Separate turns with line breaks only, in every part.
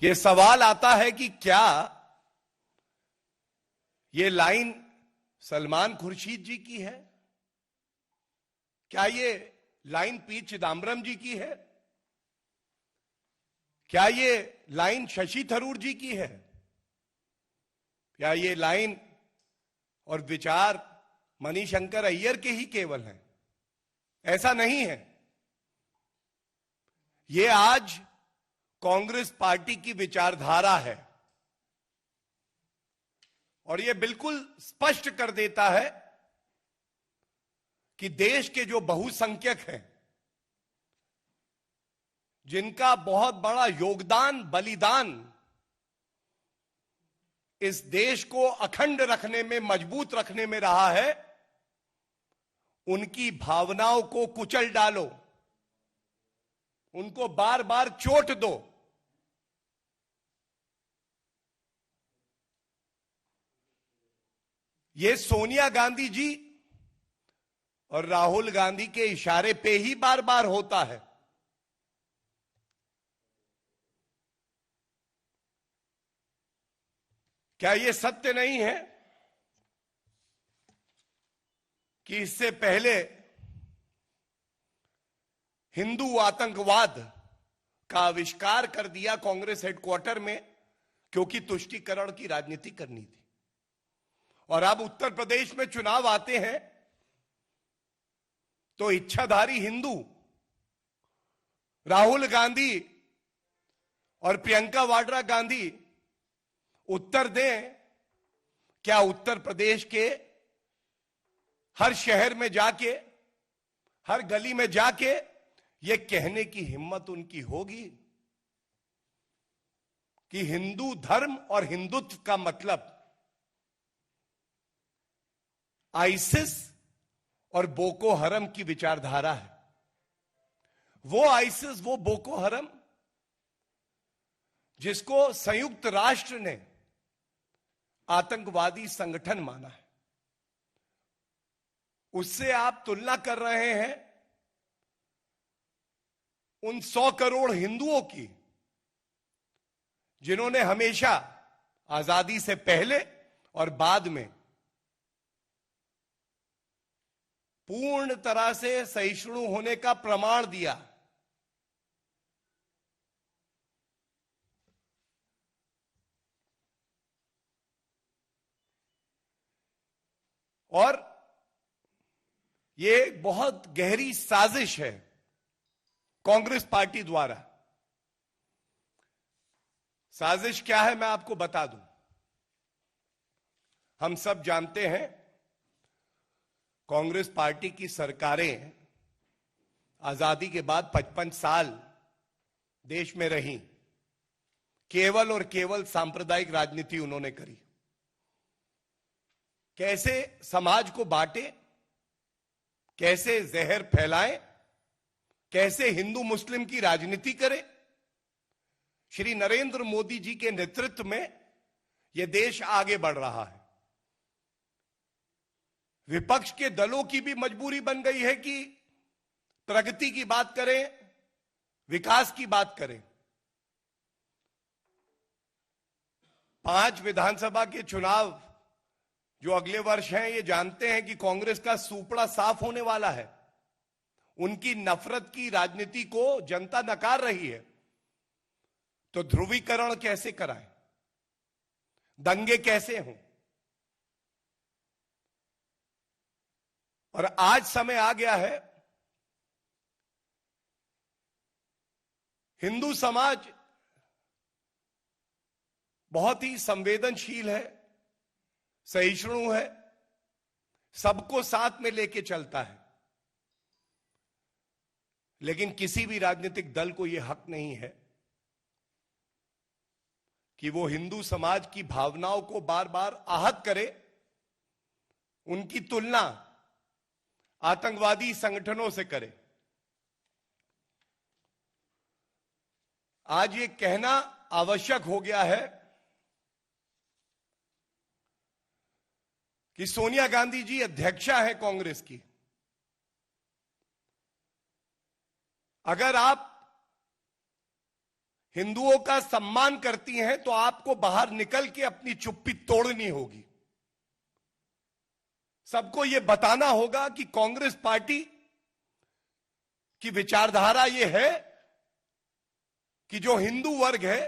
ये सवाल आता है कि क्या ये लाइन सलमान खुर्शीद जी की है? क्या ये लाइन पी चिदम्बरम जी की है? क्या ये लाइन शशि थरूर जी की है? क्या ये लाइन और विचार मणिशंकर अय्यर के ही केवल हैं? ऐसा नहीं है। ये आज कांग्रेस पार्टी की विचारधारा है और ये बिल्कुल स्पष्ट कर देता है कि देश के जो बहुसंख्यक हैं, जिनका बहुत बड़ा योगदान, बलिदान इस देश को अखंड रखने में, मजबूत रखने में रहा है, उनकी भावनाओं को कुचल डालो, उनको बार बार चोट दो। ये सोनिया गांधी जी और राहुल गांधी के इशारे पे ही बार बार होता है। क्या यह सत्य नहीं है कि इससे पहले हिंदू आतंकवाद का आविष्कार कर दिया कांग्रेस हेडक्वार्टर में, क्योंकि तुष्टीकरण की राजनीति करनी थी? और अब उत्तर प्रदेश में चुनाव आते हैं तो इच्छाधारी हिंदू राहुल गांधी और प्रियंका वाड्रा गांधी उत्तर दें। क्या उत्तर प्रदेश के हर शहर में जाके, हर गली में जाके ये कहने की हिम्मत उनकी होगी कि हिंदू धर्म और हिंदुत्व का मतलब आईसिस और बोको हरम की विचारधारा है? वो आईसिस, वो बोको हरम जिसको संयुक्त राष्ट्र ने आतंकवादी संगठन माना है, उससे आप तुलना कर रहे हैं उन 100 करोड़ हिंदुओं की जिन्होंने हमेशा आजादी से पहले और बाद में पूर्ण तरह से सहिष्णु होने का प्रमाण दिया। और ये बहुत गहरी साजिश है कांग्रेस पार्टी द्वारा। साजिश क्या है मैं आपको बता दूं। हम सब जानते हैं कांग्रेस पार्टी की सरकारें आजादी के बाद 55 साल देश में रहीं। केवल और केवल सांप्रदायिक राजनीति उन्होंने करी। कैसे समाज को बांटे, कैसे जहर फैलाएं, कैसे हिंदू मुस्लिम की राजनीति करें। श्री नरेंद्र मोदी जी के नेतृत्व में यह देश आगे बढ़ रहा है। विपक्ष के दलों की भी मजबूरी बन गई है कि प्रगति की बात करें, विकास की बात करें। 5 विधानसभा के चुनाव जो अगले वर्ष हैं, ये जानते हैं कि कांग्रेस का सूपड़ा साफ होने वाला है। उनकी नफरत की राजनीति को जनता नकार रही है। तो ध्रुवीकरण कैसे कराएं, दंगे कैसे हों? और आज समय आ गया है, हिंदू समाज बहुत ही संवेदनशील है, सहिष्णु है, सबको साथ में लेके चलता है। लेकिन किसी भी राजनीतिक दल को यह हक नहीं है कि वो हिंदू समाज की भावनाओं को बार बार आहत करे, उनकी तुलना आतंकवादी संगठनों से करे। आज ये कहना आवश्यक हो गया है कि सोनिया गांधी जी अध्यक्षा है कांग्रेस की। अगर आप हिंदुओं का सम्मान करती हैं तो आपको बाहर निकल के अपनी चुप्पी तोड़नी होगी। सबको यह बताना होगा कि कांग्रेस पार्टी की विचारधारा यह है कि जो हिंदू वर्ग है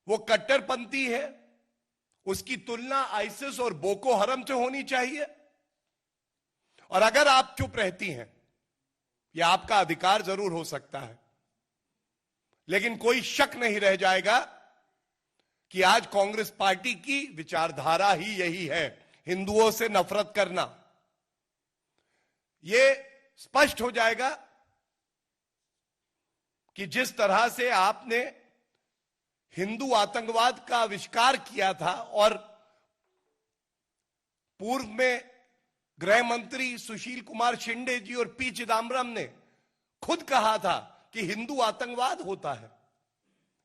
वो कट्टरपंथी है, उसकी तुलना आईसिस और बोको हरम से होनी चाहिए। और अगर आप चुप रहती हैं, यह आपका अधिकार जरूर हो सकता है, लेकिन कोई शक नहीं रह जाएगा कि आज कांग्रेस पार्टी की विचारधारा ही यही है, हिंदुओं से नफरत करना। यह स्पष्ट हो जाएगा कि जिस तरह से आपने हिंदू आतंकवाद का आविष्कार किया था और पूर्व में गृह मंत्री सुशील कुमार शिंदे जी और पी चिदम्बरम ने खुद कहा था कि हिंदू आतंकवाद होता है,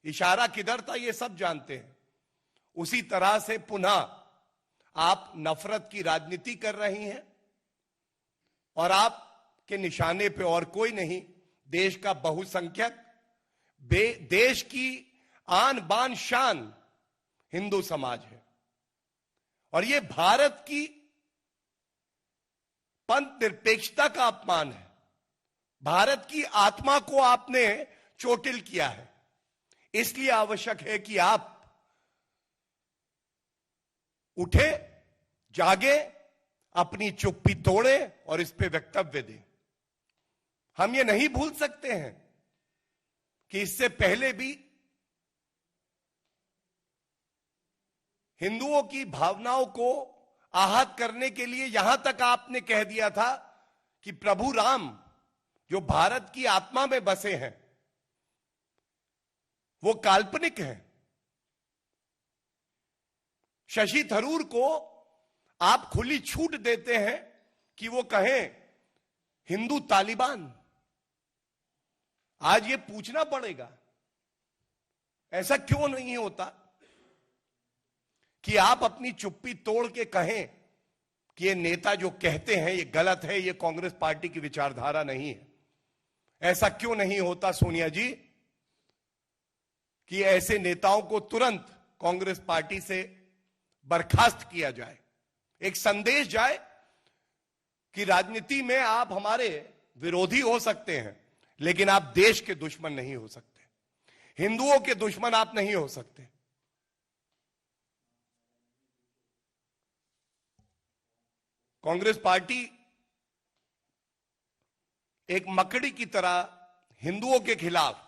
इशारा किधर था ये सब जानते हैं। उसी तरह से पुनः आप नफरत की राजनीति कर रही हैं और आपके निशाने पे और कोई नहीं, देश का बहुसंख्यक, देश की आन बान शान हिंदू समाज है। और यह भारत की पंथ निरपेक्षता का अपमान है। भारत की आत्मा को आपने चोटिल किया है। इसलिए आवश्यक है कि आप उठे, जागे, अपनी चुप्पी तोड़े और इस पे वक्तव्य दें। हम ये नहीं भूल सकते हैं कि इससे पहले भी हिंदुओं की भावनाओं को आहत करने के लिए यहां तक आपने कह दिया था कि प्रभु राम जो भारत की आत्मा में बसे हैं वो काल्पनिक हैं। शशि थरूर को आप खुली छूट देते हैं कि वो कहें हिंदू तालिबान। आज ये पूछना पड़ेगा, ऐसा क्यों नहीं होता कि आप अपनी चुप्पी तोड़ के कहें कि ये नेता जो कहते हैं ये गलत है, ये कांग्रेस पार्टी की विचारधारा नहीं है। ऐसा क्यों नहीं होता सोनिया जी कि ऐसे नेताओं को तुरंत कांग्रेस पार्टी से बर्खास्त किया जाए, एक संदेश जाए कि राजनीति में आप हमारे विरोधी हो सकते हैं लेकिन आप देश के दुश्मन नहीं हो सकते, हिंदुओं के दुश्मन आप नहीं हो सकते। कांग्रेस पार्टी एक मकड़ी की तरह हिंदुओं के खिलाफ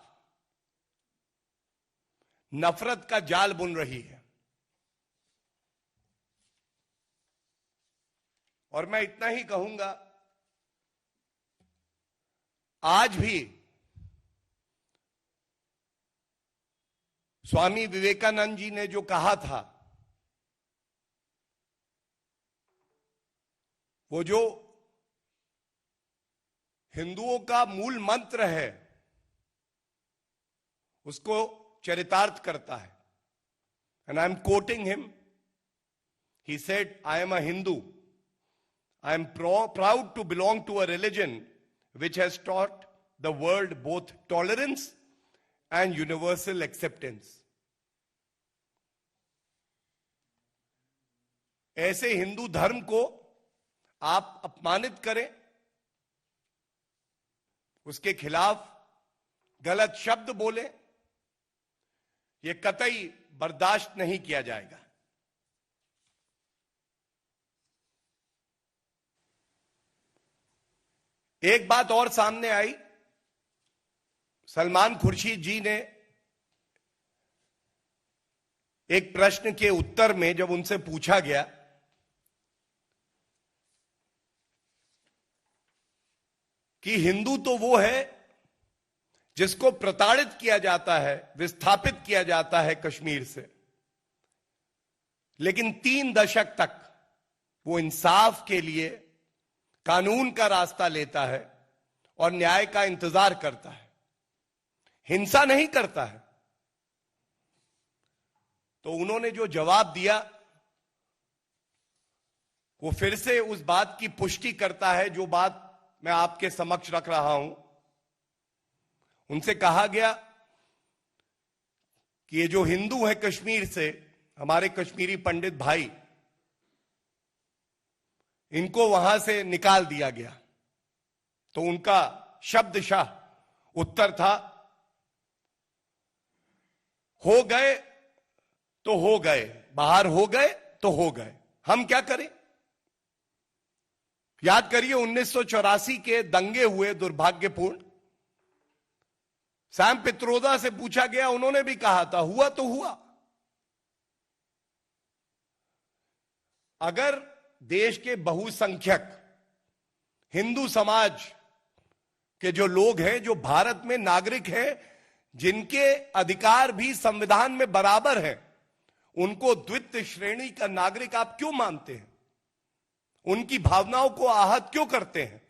नफरत का जाल बुन रही है। और मैं इतना ही कहूंगा, आज भी स्वामी विवेकानंद जी ने जो कहा था, वो जो हिंदुओं का मूल मंत्र है उसको चरितार्थ करता है। And I am quoting him, he said, I am a Hindu, I am proud to belong to a religion which has taught the world both tolerance and universal acceptance. ऐसे हिंदू धर्म को आप अपमानित करें, उसके खिलाफ गलत शब्द बोले, यह कतई बर्दाश्त नहीं किया जाएगा। एक बात और सामने आई, सलमान खुर्शीद जी ने एक प्रश्न के उत्तर में जब उनसे पूछा गया कि हिंदू तो वो है जिसको प्रताड़ित किया जाता है, विस्थापित किया जाता है कश्मीर से, लेकिन 3 दशक तक वो इंसाफ के लिए कानून का रास्ता लेता है और न्याय का इंतजार करता है, हिंसा नहीं करता है। तो उन्होंने जो जवाब दिया वो फिर से उस बात की पुष्टि करता है जो बात मैं आपके समक्ष रख रहा हूं। उनसे कहा गया कि ये जो हिंदू हैं कश्मीर से, हमारे कश्मीरी पंडित भाई, इनको वहां से निकाल दिया गया। तो उनका शब्दशः उत्तर था, हो गए तो हो गए, बाहर हो गए तो हो गए, हम क्या करें। याद करिए 1984 के दंगे हुए दुर्भाग्यपूर्ण। सैम पित्रोदा से पूछा गया, उन्होंने भी कहा था हुआ तो हुआ। अगर देश के बहुसंख्यक हिंदू समाज के जो लोग हैं, जो भारत में नागरिक हैं, जिनके अधिकार भी संविधान में बराबर हैं, उनको द्वितीय श्रेणी का नागरिक आप क्यों मानते हैं? उनकी भावनाओं को आहत क्यों करते हैं?